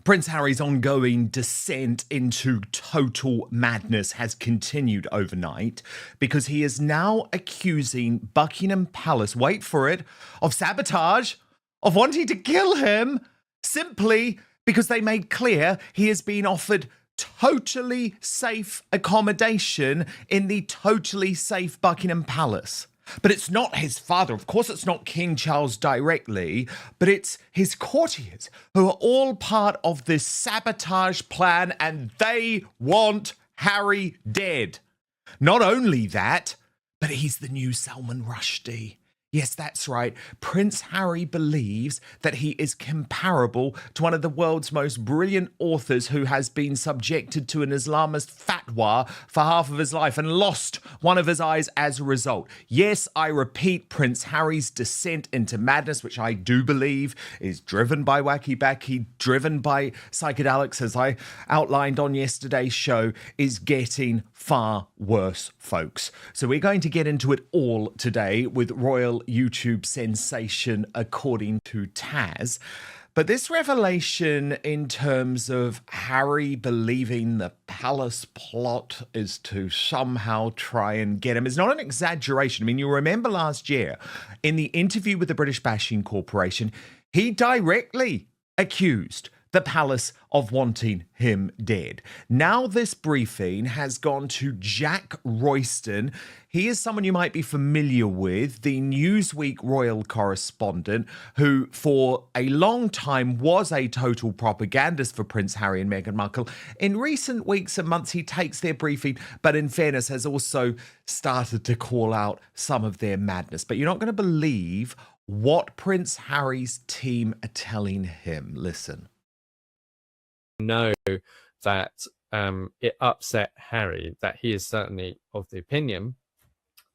Prince Harry's ongoing descent into total madness has continued overnight because he is now accusing Buckingham Palace, wait for it, of sabotage, of wanting to kill him, simply because they made clear he has been offered totally safe accommodation in the totally safe Buckingham Palace. But it's not his father. Of course, it's not King Charles directly, but it's his courtiers who are all part of this sabotage plan, and they want Harry dead. Not only that, but he's the new Salman Rushdie. Yes, that's right. Prince Harry believes that he is comparable to one of the world's most brilliant authors who has been subjected to an Islamist fatwa for half of his life and lost one of his eyes as a result. Yes, I repeat, Prince Harry's descent into madness, which I do believe is driven by wacky backy, driven by psychedelics, as I outlined on yesterday's show, is getting far worse, folks. So we're going to get into it all today with royal YouTube sensation, according to Taz. But this revelation in terms of Harry believing the palace plot is to somehow try and get him is not an exaggeration. I mean, you remember last year in the interview with the British Bashing Corporation, he directly accused the palace of wanting him dead. Now this briefing has gone to Jack Royston. He is someone you might be familiar with, the Newsweek royal correspondent, who for a long time was a total propagandist for Prince Harry and Meghan Markle. In recent weeks and months, he takes their briefing, but in fairness, has also started to call out some of their madness. But you're not going to believe what Prince Harry's team are telling him. Listen. Know that it upset Harry, that he is certainly of the opinion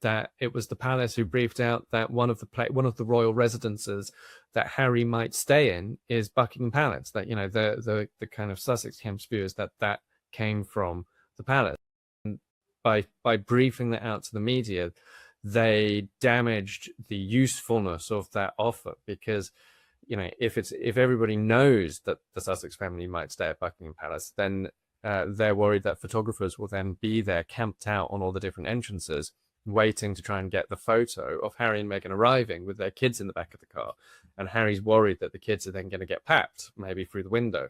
that it was the palace who briefed out that one of the royal residences that Harry might stay in is Buckingham Palace. That, you know, the kind of Sussex camps viewers that came from the palace. And by briefing that out to the media, they damaged the usefulness of that offer, because, you know, if everybody knows that the Sussex family might stay at Buckingham Palace, then they're worried that photographers will then be there camped out on all the different entrances, waiting to try and get the photo of Harry and Meghan arriving with their kids in the back of the car. And Harry's worried that the kids are then going to get papped, maybe through the window.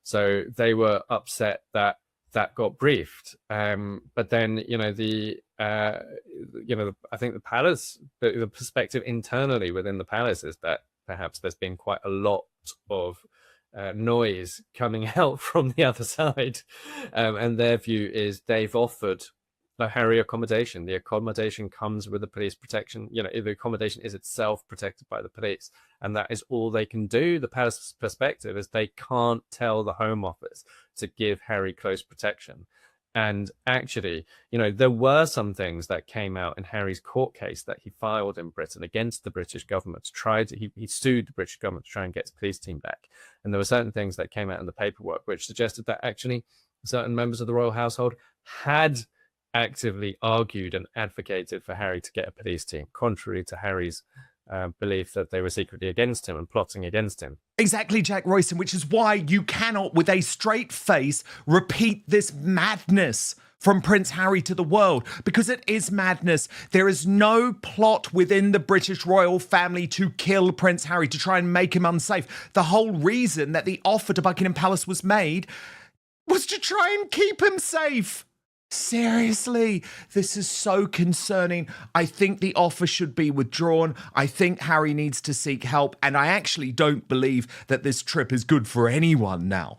So they were upset that that got briefed. But then, you know, I think the palace, the perspective internally within the palace is that perhaps there's been quite a lot of noise coming out from the other side. And their view is they've offered the Harry accommodation. The accommodation comes with the police protection. You know, the accommodation is itself protected by the police. And that is all they can do. The palace's perspective is they can't tell the Home Office to give Harry close protection. And actually, you know, there were some things that came out in Harry's court case that he filed in Britain against the British government. He sued the British government to try and get his police team back. And there were certain things that came out in the paperwork which suggested that actually certain members of the royal household had actively argued and advocated for Harry to get a police team, contrary to Harry's belief that they were secretly against him and plotting against him. Exactly, Jack Royston, which is why you cannot, with a straight face, repeat this madness from Prince Harry to the world, because it is madness. There is no plot within the British royal family to kill Prince Harry, to try and make him unsafe. The whole reason that the offer to Buckingham Palace was made was to try and keep him safe. Seriously, this is so concerning. I think the offer should be withdrawn. I think Harry needs to seek help, and I actually don't believe that this trip is good for anyone now.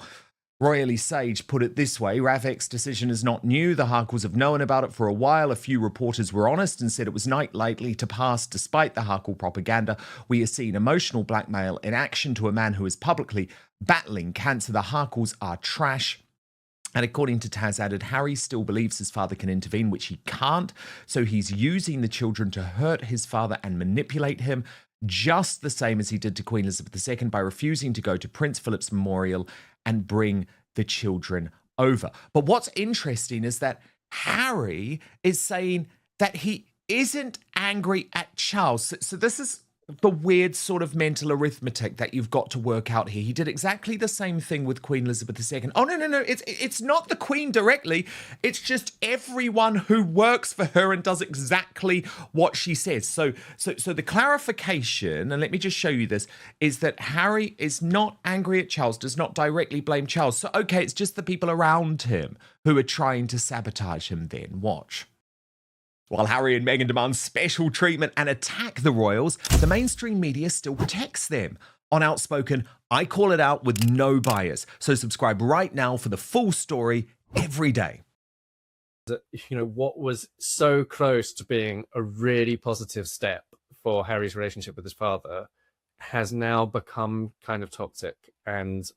Royally Sage put it this way: Ravek's decision is not new. The Harkles have known about it for a while. A few reporters were honest and said it was not likely to pass despite the Harkle propaganda. We are seeing emotional blackmail in action to a man who is publicly battling cancer. The Harkles are trash. And according to Taz added, Harry still believes his father can intervene, which he can't. So he's using the children to hurt his father and manipulate him, just the same as he did to Queen Elizabeth II by refusing to go to Prince Philip's memorial and bring the children over. But what's interesting is that Harry is saying that he isn't angry at Charles. So this is the weird sort of mental arithmetic that you've got to work out here. He did exactly the same thing with Queen Elizabeth II. Oh, no. It's not the Queen directly. It's just everyone who works for her and does exactly what she says. So the clarification, and let me just show you this, is that Harry is not angry at Charles, does not directly blame Charles. So, okay, it's just the people around him who are trying to sabotage him then. Watch. While Harry and Meghan demand special treatment and attack the royals, the mainstream media still protects them. On Outspoken, I call it out with no bias. So subscribe right now for the full story every day. What was so close to being a really positive step for Harry's relationship with his father has now become kind of toxic, and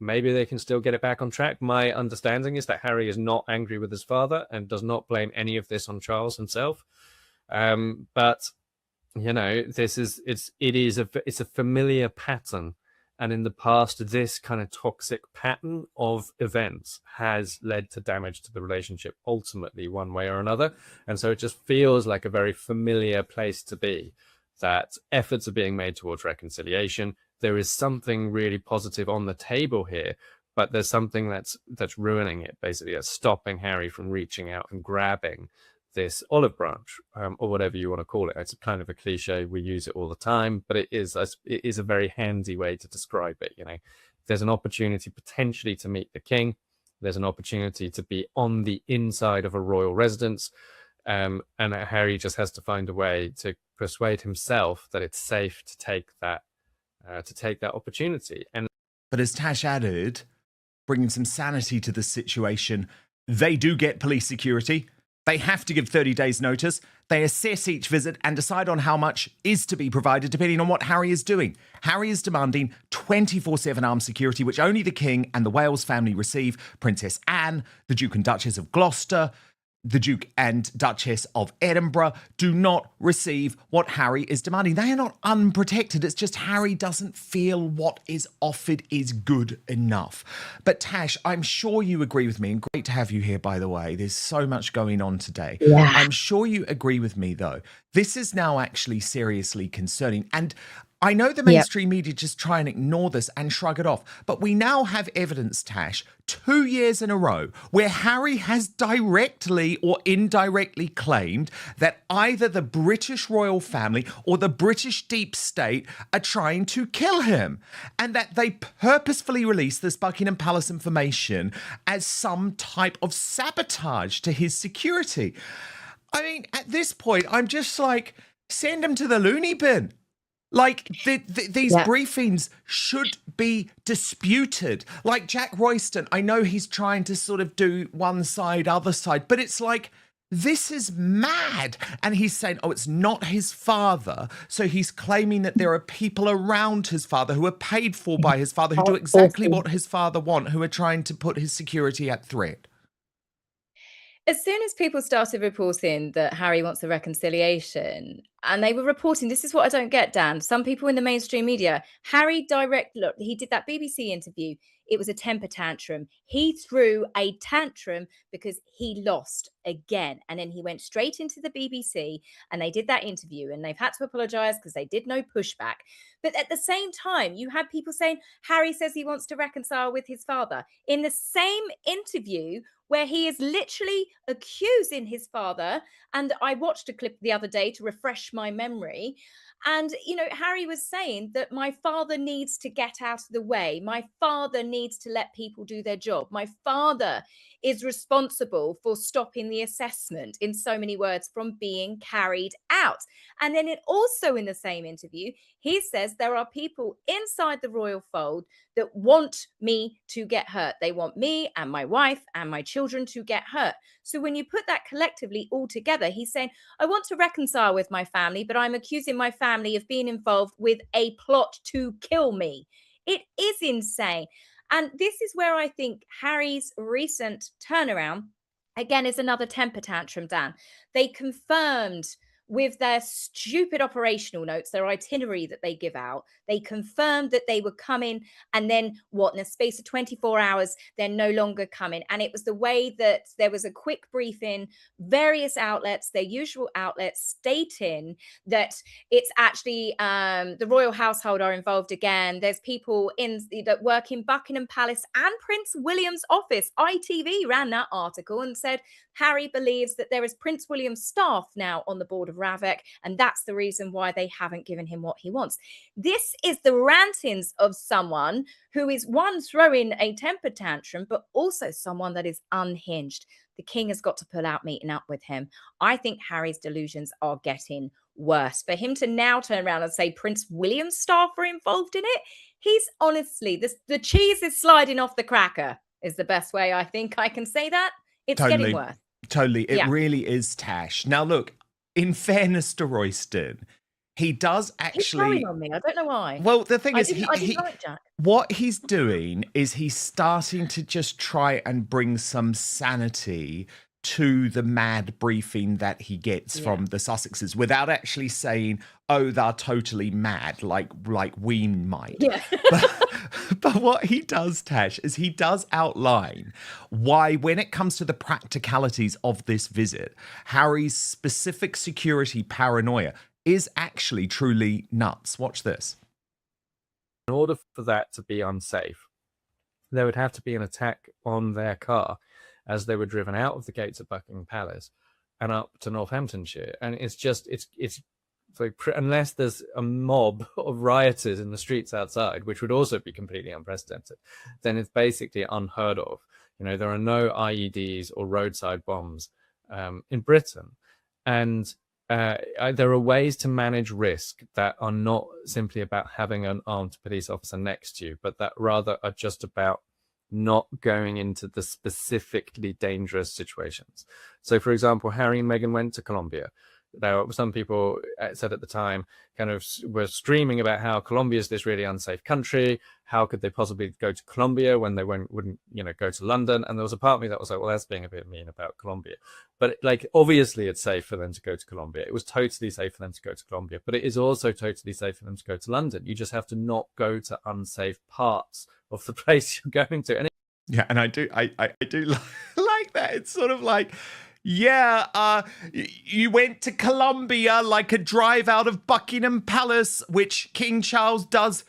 maybe they can still get it back on track. My understanding is that Harry is not angry with his father and does not blame any of this on Charles himself. But it's a familiar pattern, and in the past, this kind of toxic pattern of events has led to damage to the relationship, ultimately, one way or another. And so it just feels like a very familiar place to be. That efforts are being made towards reconciliation. There is something really positive on the table here, but there's something that's ruining it, basically, that's stopping Harry from reaching out and grabbing this olive branch, or whatever you want to call it. It's kind of a cliche. We use it all the time, but it is a very handy way to describe it. There's an opportunity potentially to meet the king. There's an opportunity to be on the inside of a royal residence. And Harry just has to find a way to persuade himself that it's safe to take that opportunity. But as Tash added, bringing some sanity to the situation, they do get police security. They have to give 30 days notice. They assess each visit and decide on how much is to be provided depending on what Harry is doing. Harry is demanding 24/7 armed security, which only the King and the Wales family receive. Princess Anne, the Duke and Duchess of Gloucester, the Duke and Duchess of Edinburgh do not receive what Harry is demanding. They are not unprotected. It's just Harry doesn't feel what is offered is good enough. But Tash, I'm sure you agree with me, and great to have you here, by the way. There's so much going on today. Yeah. I'm sure you agree with me, though. This is now actually seriously concerning. And I know the mainstream media just try and ignore this and shrug it off, but we now have evidence, Tash, 2 years in a row where Harry has directly or indirectly claimed that either the British royal family or the British deep state are trying to kill him, and that they purposefully released this Buckingham Palace information as some type of sabotage to his security. I mean, at this point, I'm just like, send him to the loony bin. Like, these briefings should be disputed. Like Jack Royston, I know he's trying to sort of do one side, other side, but it's like, this is mad. And he's saying, oh, it's not his father. So he's claiming that there are people around his father who are paid for by his father, who do exactly what his father wants, who are trying to put his security at threat. As soon as people started reporting that Harry wants a reconciliation, and they were reporting, this is what I don't get, Dan. Some people in the mainstream media, look, he did that BBC interview. It was a temper tantrum. He threw a tantrum because he lost again. And then he went straight into the BBC and they did that interview, and they've had to apologize because they did no pushback. But at the same time, you had people saying, Harry says he wants to reconcile with his father. In the same interview, where he is literally accusing his father. And I watched a clip the other day to refresh my memory. And, Harry was saying that my father needs to get out of the way. My father needs to let people do their job. My father is responsible for stopping the assessment, in so many words, from being carried out. And then also in the same interview, he says there are people inside the royal fold that want me to get hurt. They want me and my wife and my children to get hurt. So when you put that collectively all together, he's saying, I want to reconcile with my family, but I'm accusing my family of being involved with a plot to kill me. It is insane. And this is where I think Harry's recent turnaround, again, is another temper tantrum, Dan. They confirmed with their stupid operational notes, their itinerary that they give out. They confirmed that they were coming, and then what, in a space of 24 hours, they're no longer coming. And it was the way that there was a quick briefing, various outlets, their usual outlets, stating that it's actually the royal household are involved again. There's people that work in Buckingham Palace and Prince William's office. ITV ran that article and said Harry believes that there is Prince William's staff now on the board of Ravek, and that's the reason why they haven't given him what he wants. This is the rantings of someone who is, one, throwing a temper tantrum, but also someone that is unhinged. The king has got to pull out meeting up with him. I think Harry's delusions are getting worse. For him to now turn around and say Prince William's staff are involved in it, he's honestly, the cheese is sliding off the cracker, is the best way I think I can say that. It's getting worse. Totally. It really is, Tash. Now, look, in fairness to Royston, he does actually. He's on me. I don't know why. Well, the thing is, I didn't like Jack. What he's doing is he's starting to just try and bring some sanity to the mad briefing that he gets from the Sussexes without actually saying, oh, they're totally mad, like we might. Yeah. But what he does, Tash, is he does outline why, when it comes to the practicalities of this visit, Harry's specific security paranoia is actually truly nuts. Watch this. In order for that to be unsafe, there would have to be an attack on their car as they were driven out of the gates of Buckingham Palace and up to Northamptonshire. And it's like, unless there's a mob of rioters in the streets outside, which would also be completely unprecedented, then it's basically unheard of. You know, there are no IEDs or roadside bombs in Britain. And there are ways to manage risk that are not simply about having an armed police officer next to you, but that rather are just about not going into the specifically dangerous situations. So, for example, Harry and Meghan went to Colombia. Now, some people said at the time kind of were screaming about how Colombia is this really unsafe country. How could they possibly go to Colombia when they wouldn't go to London? And there was a part of me that was like, well, that's being a bit mean about Colombia. But like, obviously it's safe for them to go to Colombia. It was totally safe for them to go to Colombia, but it is also totally safe for them to go to London. You just have to not go to unsafe parts of the place you're going to. And I do like that. It's sort of like, you went to Colombia, like a drive out of Buckingham Palace, which King Charles does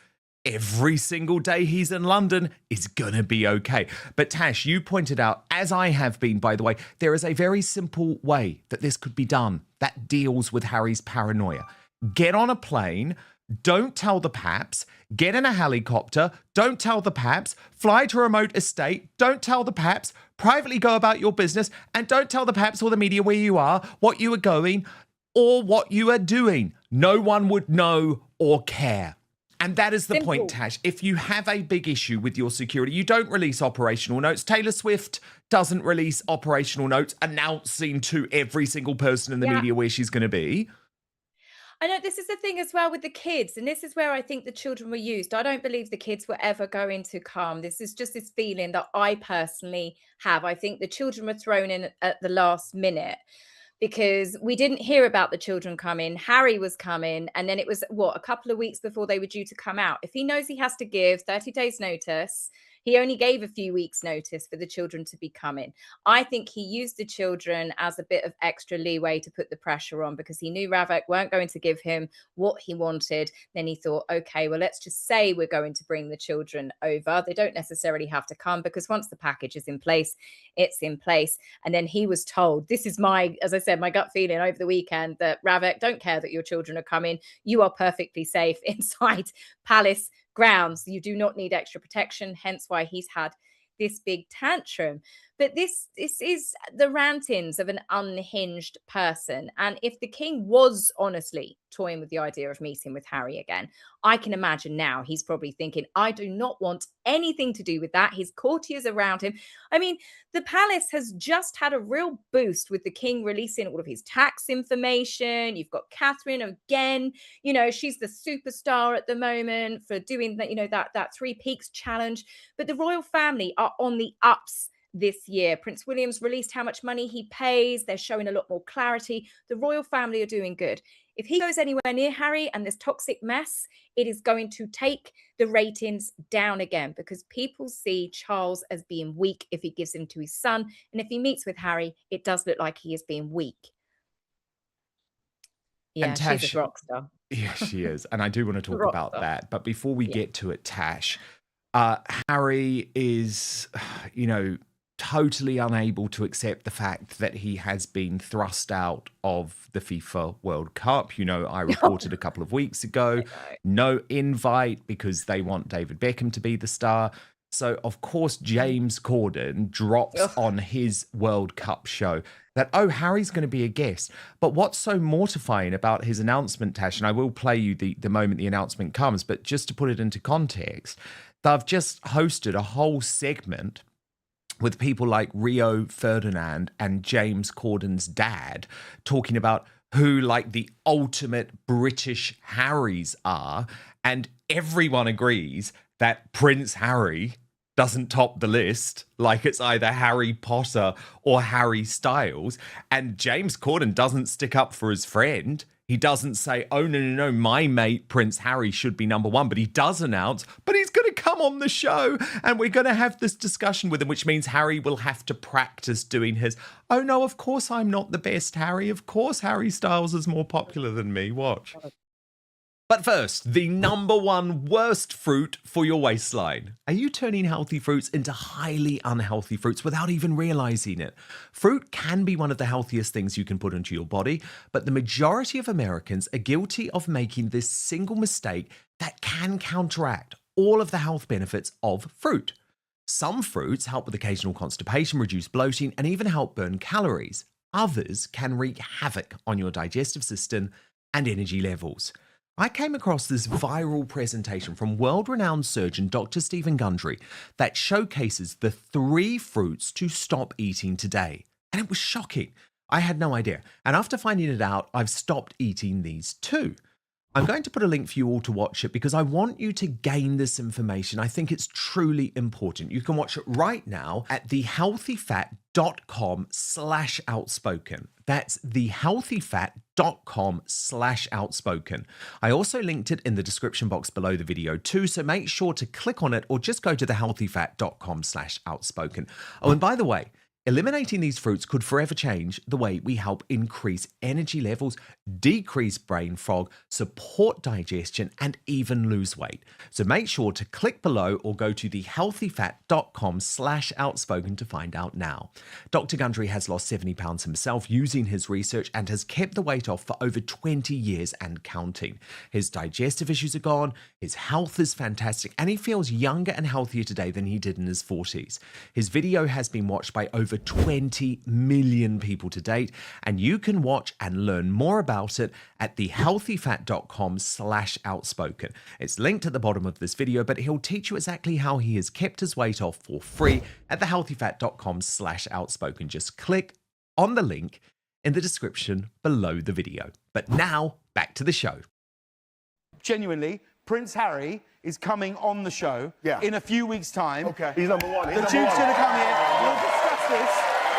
every single day he's in London, is gonna be okay. But Tash, you pointed out, as I have been, by the way, there is a very simple way that this could be done that deals with Harry's paranoia. Get on a plane, don't tell the paps, get in a helicopter, don't tell the paps, fly to a remote estate, don't tell the paps, privately go about your business, and don't tell the paps or the media where you are, what you are going, or what you are doing. No one would know or care. And that is the point, Tash. If you have a big issue with your security, you don't release operational notes. Taylor Swift doesn't release operational notes announcing to every single person in the media where she's going to be. I know this is the thing as well with the kids, and this is where I think the children were used. I don't believe the kids were ever going to come. This is just this feeling that I personally have. I think the children were thrown in at the last minute because we didn't hear about the children coming. Harry was coming, and then it was, a couple of weeks before they were due to come out. If he knows he has to give 30 days notice, he only gave a few weeks notice for the children to be coming. I think he used the children as a bit of extra leeway to put the pressure on because he knew Ravek weren't going to give him what he wanted. Then he thought, okay, well, let's just say we're going to bring the children over. They don't necessarily have to come because once the package is in place, it's in place. And then he was told, this is as I said, my gut feeling over the weekend, that Ravek, don't care that your children are coming. You are perfectly safe inside Palace grounds. You do not need extra protection, hence why he's had this big tantrum. But this is the rantings of an unhinged person. And if the king was honestly toying with the idea of meeting with Harry again, I can imagine now he's probably thinking, I do not want anything to do with that. His courtiers around him. I mean, the palace has just had a real boost with the king releasing all of his tax information. You've got Catherine again. She's the superstar at the moment for doing that, that Three Peaks challenge. But the royal family are on the ups this year. Prince William's released how much money he pays. They're showing a lot more clarity. The royal family are doing good. If he goes anywhere near Harry and this toxic mess, it is going to take the ratings down again, because people see Charles as being weak if he gives him to his son. And if he meets with Harry, it does look like he is being weak. Yeah, And she's Tash, a rock star. yeah, she is. And I do want to talk Rock about star. that. But before we Yeah. get to it, Tash, Harry is, totally unable to accept the fact that he has been thrust out of the FIFA World Cup. I reported a couple of weeks ago, no invite because they want David Beckham to be the star. So, of course, James Corden drops on his World Cup show that, Harry's going to be a guest. But what's so mortifying about his announcement, Tash, and I will play you the moment the announcement comes, but just to put it into context, they've just hosted a whole segment with people like Rio Ferdinand and James Corden's dad talking about who like the ultimate British Harrys are. And everyone agrees that Prince Harry doesn't top the list. Like it's either Harry Potter or Harry Styles. And James Corden doesn't stick up for his friend. He doesn't say, oh, no, my mate Prince Harry should be number one. But he does announce, but he's going to come on the show and we're going to have this discussion with him, which means Harry will have to practice doing his, oh, no, of course I'm not the best Harry. Of course Harry Styles is more popular than me. Watch. But first, the number one worst fruit for your waistline. Are you turning healthy fruits into highly unhealthy fruits without even realizing it? Fruit can be one of the healthiest things you can put into your body, but the majority of Americans are guilty of making this single mistake that can counteract all of the health benefits of fruit. Some fruits help with occasional constipation, reduce bloating, and even help burn calories. Others can wreak havoc on your digestive system and energy levels. I came across this viral presentation from world-renowned surgeon Dr. Stephen Gundry that showcases the 3 fruits to stop eating today. And it was shocking. I had no idea. And after finding it out, I've stopped eating these too. I'm going to put a link for you all to watch it because I want you to gain this information. I think it's truly important. You can watch it right now at thehealthyfat.com/outspoken. That's thehealthyfat.com/outspoken. I also linked it in the description box below the video too, so make sure to click on it or just go to thehealthyfat.com/outspoken. Oh, and by the way, eliminating these fruits could forever change the way we help increase energy levels, decrease brain fog, support digestion, and even lose weight. So make sure to click below or go to thehealthyfat.com/outspoken to find out now. Dr. Gundry has lost 70 pounds himself using his research and has kept the weight off for over 20 years and counting. His digestive issues are gone, his health is fantastic, and he feels younger and healthier today than he did in his 40s. His video has been watched by over 20 million people to date, and you can watch and learn more about it at thehealthyfat.com/outspoken. It's linked at the bottom of this video, but he'll teach you exactly how he has kept his weight off for free at thehealthyfat.com/outspoken. Just click on the link in the description below the video. But now, back to the show. Genuinely, Prince Harry is coming on the show in a few weeks' time. Okay. He's number one. The Duke's going to come here.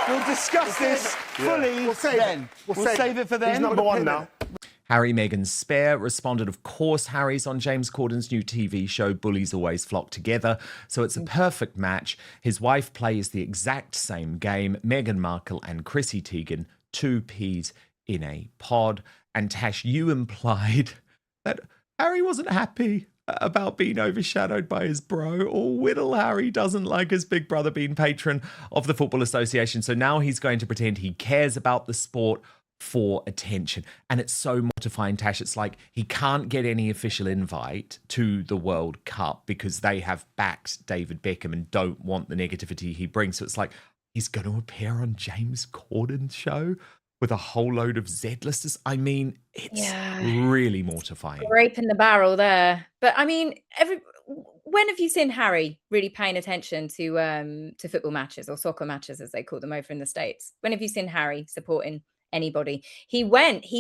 We'll discuss this fully then. We'll save it for then. He's number one now. Harry, Meghan's spare responded, of course, Harry's on James Corden's new TV show, Bullies Always Flock Together, so it's a perfect match. His wife plays the exact same game, Meghan Markle and Chrissy Teigen, 2 peas in a pod. And Tash, you implied that Harry wasn't happy about being overshadowed by his bro, or Whittle Harry doesn't like his big brother being patron of the Football Association, so now he's going to pretend he cares about the sport for attention. And it's so mortifying, Tash. It's like he can't get any official invite to the World Cup because they have backed David Beckham and don't want the negativity he brings. So it's like he's going to appear on James Corden's show with a whole load of Z-listers. I mean, it's really mortifying. Scraping the barrel there. But I mean, when have you seen Harry really paying attention to football matches or soccer matches, as they call them over in the States? When have you seen Harry supporting anybody. He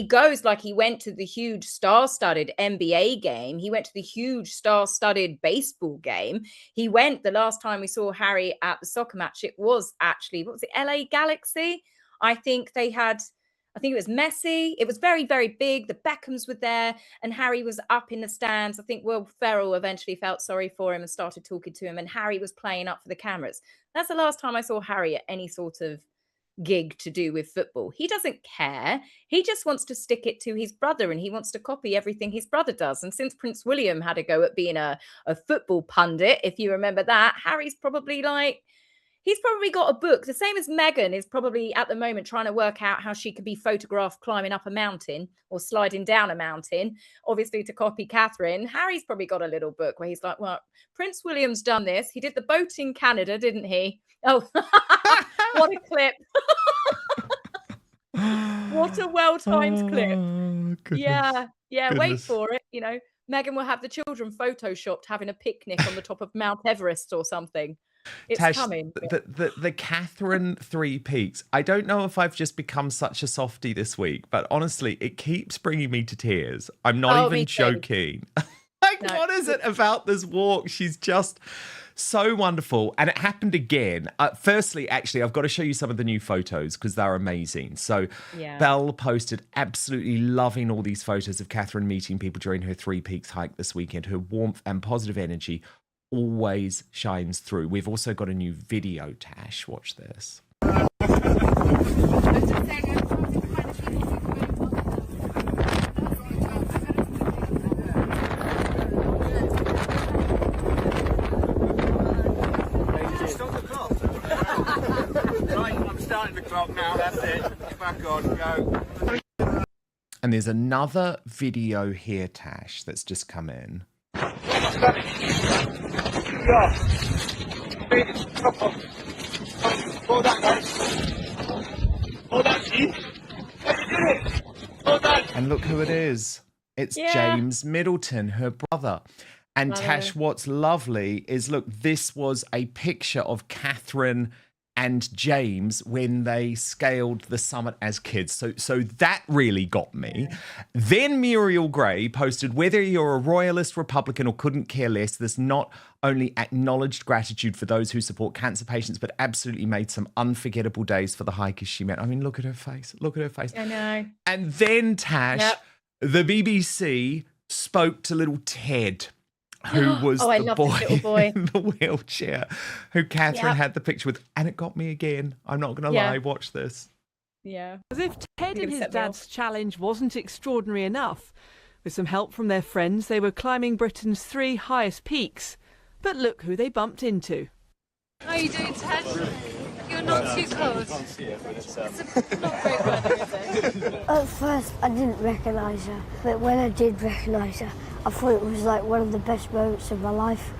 goes like he went to the huge star-studded NBA game. He went to the huge star-studded baseball game. He went, the last time we saw Harry at the soccer match, it was actually, what was it, LA Galaxy? I think it was Messi. It was very, very big. The Beckhams were there and Harry was up in the stands. I think Will Ferrell eventually felt sorry for him and started talking to him, and Harry was playing up for the cameras. That's the last time I saw Harry at any sort of gig to do with football. He doesn't care. He just wants to stick it to his brother, and he wants to copy everything his brother does. And since Prince William had a go at being a football pundit, if you remember that, Harry's probably like, he's probably got a book. The same as Meghan is probably at the moment trying to work out how she could be photographed climbing up a mountain or sliding down a mountain, obviously to copy Catherine. Harry's probably got a little book where he's like, well, Prince William's done this. He did the boat in Canada, didn't he? Oh, what a clip. What a well-timed clip. Yeah, Goodness. wait for it. You know, Meghan will have the children photoshopped having a picnic on the top of Mount Everest or something. It's Tash, coming. the Catherine Three Peaks. I don't know if I've just become such a softie this week, but honestly, it keeps bringing me to tears. I'm not even joking. No. What is it about this walk? She's just so wonderful. And it happened again. Firstly, actually, I've got to show you some of the new photos because they're amazing. So Belle posted absolutely loving all these photos of Catherine meeting people during her Three Peaks hike this weekend. Her warmth and positive energy always shines through. We've also got a new video, Tash. Watch this. Stop the clock. Right, I'm starting the clock now. That's it. Back on, go. And there's another video here, Tash, that's just come in. And look who it is. It's James Middleton, her brother. And Tash, what's lovely is, look, this was a picture of Catherine and James when they scaled the summit as kids. So that really got me. Then Muriel Gray posted, whether you're a royalist, Republican, or couldn't care less, there's not only acknowledged gratitude for those who support cancer patients, but absolutely made some unforgettable days for the hikers she met. I mean, look at her face. Look at her face. I know. And then, Tash, the BBC spoke to little Ted, who was the boy in the wheelchair, who Catherine had the picture with. And it got me again. I'm not going to lie. Watch this. Yeah. As if Ted and his dad's challenge wasn't extraordinary enough. With some help from their friends, they were climbing Britain's 3 highest peaks. But look who they bumped into. How are you doing, Ted? You're not too cold. It's not great weather, is it? At first, I didn't recognise her, but when I did recognise her, I thought it was like one of the best moments of my life.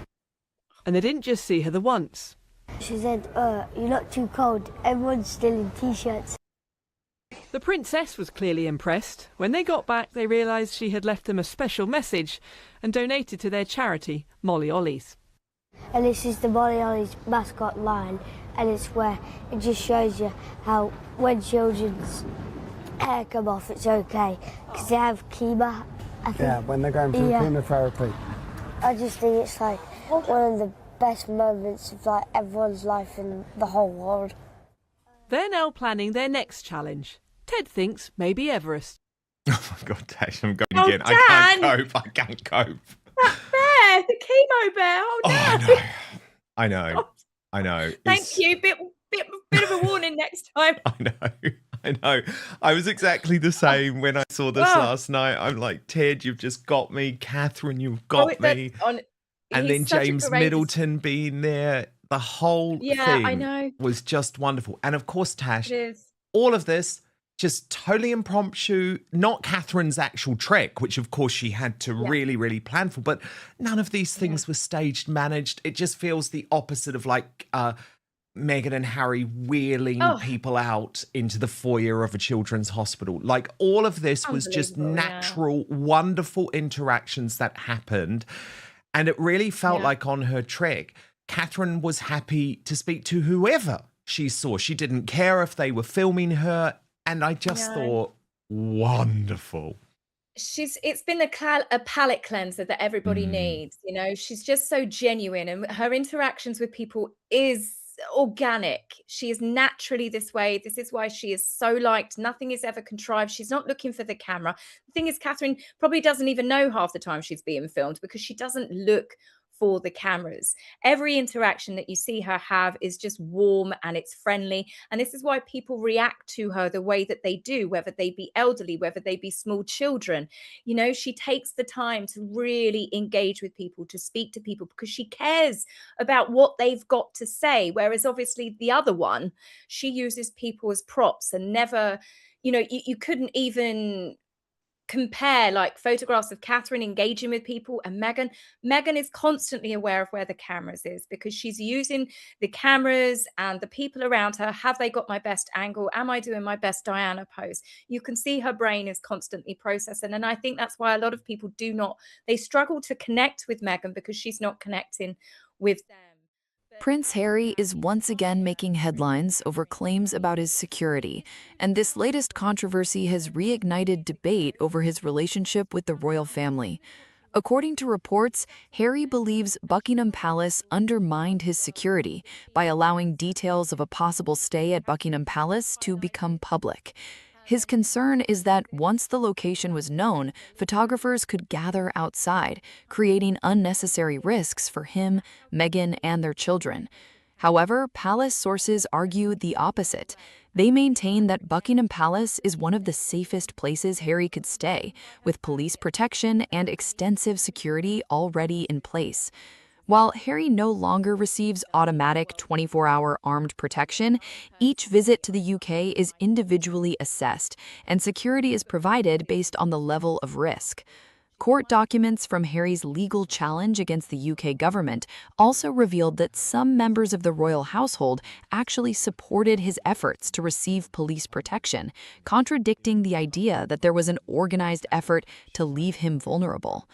And they didn't just see her the once. She said, you're not too cold, everyone's still in t-shirts. The princess was clearly impressed. When they got back, they realised she had left them a special message and donated to their charity, Molly Ollie's. And this is the Molly Ollie's mascot line, and it's where it just shows you how when children's hair come off, it's okay, because they have chemo. Yeah, when they're going through chemotherapy. I just think it's like one of the best moments of like everyone's life in the whole world. They're now planning their next challenge. Ted thinks maybe Everest. Oh my God, Tash, I'm going again. Dan! I can't cope. That bear, the chemo bear. Oh, no. I know. Thank you. Bit of a warning next time. I know. I was exactly the same when I saw this last night. I'm like, Ted, you've just got me. Catherine, you've got me. And then James Middleton being there. The whole thing was just wonderful. And of course, Tash, all of this just totally impromptu, not Catherine's actual trek, which of course she had to really, really plan for, but none of these things were staged, managed. It just feels the opposite of like Meghan and Harry wheeling people out into the foyer of a children's hospital. Like all of this was just natural, wonderful interactions that happened. And it really felt like on her trek, Catherine was happy to speak to whoever she saw. She didn't care if they were filming her. And I just thought, wonderful. It's been a palate cleanser that everybody Mm. needs, you know? She's just so genuine, and her interactions with people is organic. She is naturally this way. This is why she is so liked. Nothing is ever contrived. She's not looking for the camera. The thing is, Catherine probably doesn't even know half the time she's being filmed because she doesn't look for the cameras. Every interaction that you see her have is just warm and it's friendly. And this is why people react to her the way that they do, whether they be elderly, whether they be small children. You know, she takes the time to really engage with people, to speak to people, because she cares about what they've got to say. Whereas obviously the other one, she uses people as props and never, you know, you couldn't even compare like photographs of Catherine engaging with people and Meghan. Meghan is constantly aware of where the cameras is because she's using the cameras and the people around her. Have they got my best angle? Am I doing my best Diana pose? You can see her brain is constantly processing. And I think that's why a lot of people they struggle to connect with Meghan because she's not connecting with them. Prince Harry is once again making headlines over claims about his security, and this latest controversy has reignited debate over his relationship with the royal family. According to reports, Harry believes Buckingham Palace undermined his security by allowing details of a possible stay at Buckingham Palace to become public. His concern is that once the location was known, photographers could gather outside, creating unnecessary risks for him, Meghan, and their children. However, palace sources argue the opposite. They maintain that Buckingham Palace is one of the safest places Harry could stay, with police protection and extensive security already in place. While Harry no longer receives automatic 24-hour armed protection, each visit to the UK is individually assessed, and security is provided based on the level of risk. Court documents from Harry's legal challenge against the UK government also revealed that some members of the royal household actually supported his efforts to receive police protection, contradicting the idea that there was an organized effort to leave him vulnerable.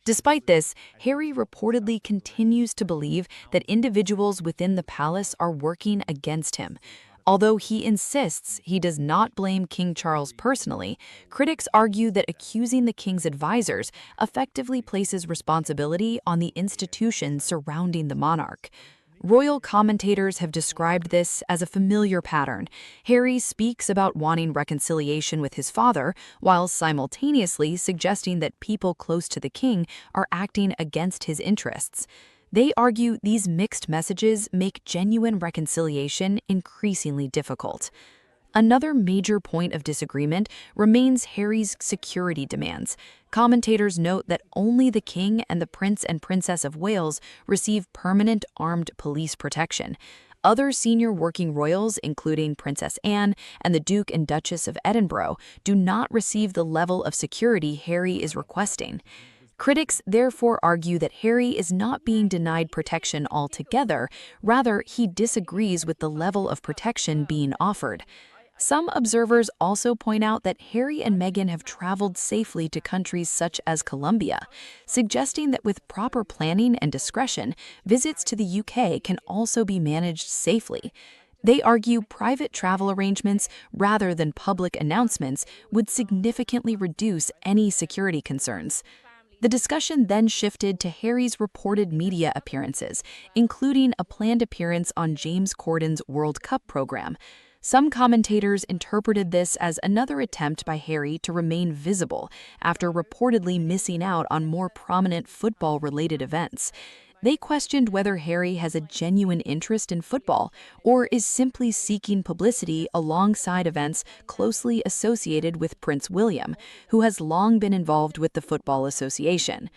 Despite this, Harry reportedly continues to believe that individuals within the palace are working against him. Although he insists he does not blame King Charles personally, critics argue that accusing the king's advisors effectively places responsibility on the institutions surrounding the monarch. Royal commentators have described this as a familiar pattern. Harry speaks about wanting reconciliation with his father, while simultaneously suggesting that people close to the king are acting against his interests. They argue these mixed messages make genuine reconciliation increasingly difficult. Another major point of disagreement remains Harry's security demands. Commentators note that only the King and the Prince and Princess of Wales receive permanent armed police protection. Other senior working royals, including Princess Anne and the Duke and Duchess of Edinburgh, do not receive the level of security Harry is requesting. Critics therefore argue that Harry is not being denied protection altogether, rather he disagrees with the level of protection being offered. Some observers also point out that Harry and Meghan have traveled safely to countries such as Colombia, suggesting that with proper planning and discretion, visits to the UK can also be managed safely. They argue private travel arrangements rather than public announcements would significantly reduce any security concerns. The discussion then shifted to Harry's reported media appearances, including a planned appearance on James Corden's World Cup program. Some commentators interpreted this as another attempt by Harry to remain visible after reportedly missing out on more prominent football-related events. They questioned whether Harry has a genuine interest in football or is simply seeking publicity alongside events closely associated with Prince William, who has long been involved with the Football Association.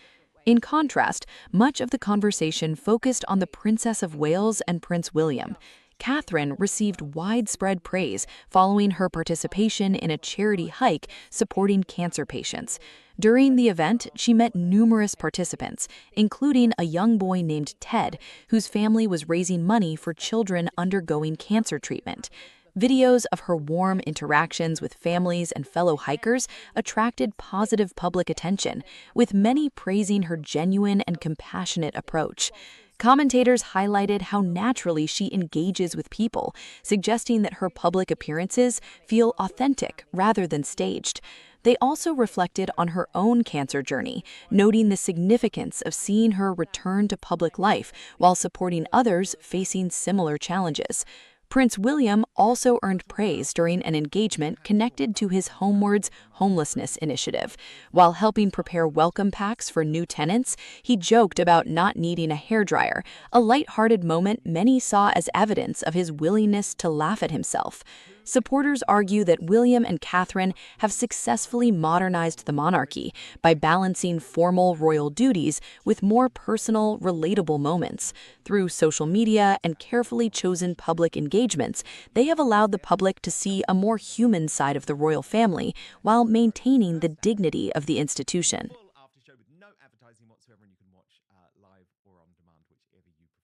In contrast, much of the conversation focused on the Princess of Wales and Prince William. Catherine received widespread praise following her participation in a charity hike supporting cancer patients. During the event, she met numerous participants, including a young boy named Ted, whose family was raising money for children undergoing cancer treatment. Videos of her warm interactions with families and fellow hikers attracted positive public attention, with many praising her genuine and compassionate approach. Commentators highlighted how naturally she engages with people, suggesting that her public appearances feel authentic rather than staged. They also reflected on her own cancer journey, noting the significance of seeing her return to public life while supporting others facing similar challenges. Prince William also earned praise during an engagement connected to his Homewards homelessness initiative. While helping prepare welcome packs for new tenants, he joked about not needing a hairdryer, a light-hearted moment many saw as evidence of his willingness to laugh at himself. Supporters argue that William and Catherine have successfully modernized the monarchy by balancing formal royal duties with more personal, relatable moments. Through social media and carefully chosen public engagements, they have allowed the public to see a more human side of the royal family while maintaining the dignity of the institution.